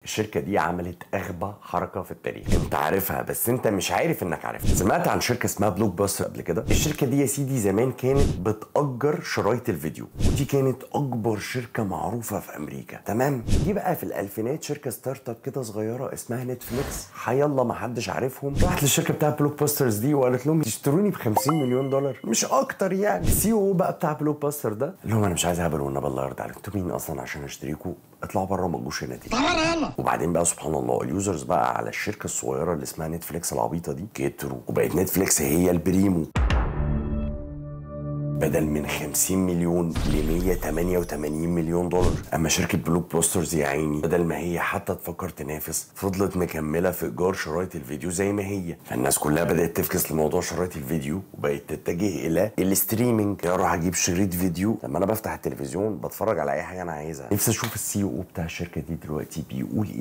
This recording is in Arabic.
الشركه دي عملت اغبى حركه في التاريخ، انت عارفها بس انت مش عارف انك عارفها. سمعت عن شركه اسمها بلوك باستر قبل كده؟ الشركه دي يا سيدي زمان كانت بتأجر شرايط الفيديو، ودي كانت اكبر شركه معروفه في امريكا. تمام، دي بقى في الالفينات شركه ستارت اب كده صغيره اسمها نتفليكس، حيالله ما حدش عارفهم، راحت للشركه بتاع بلوك باسترز دي وقالت لهم تشتروني ب 50 مليون دولار، مش اكتر يعني. السي او بقى بتاع بلوك باستر ده قال لهم انا مش عايز اهبل والنبي الله يرضى عليكم، انتوا مين اصلا عشان اشتريكوا؟ اطلعوا بره وما تجوش هنا تاني. يلا. وبعدين بقى سبحان الله اليوزرز بقى على الشركه الصغيره اللي اسمها نتفليكس العبيطه دي كتروا، وبقت نتفليكس هي البريمو. بدل من 50 مليون ل 188 مليون دولار. اما شركه بلوك باسترز يا عيني بدل ما هي حتى تفكر تنافس، فضلت مكمله في ايجار شرايط الفيديو زي ما هي. فالناس كلها بدات تفكس لموضوع شرايط الفيديو وبقت تتجه الى الاستريمنج. يا اروح اجيب شريط فيديو لما انا بفتح التلفزيون بتفرج على اي حاجه انا عايزها. نفسي اشوف السي او بتاع الشركه دي دلوقتي بيقول ايه.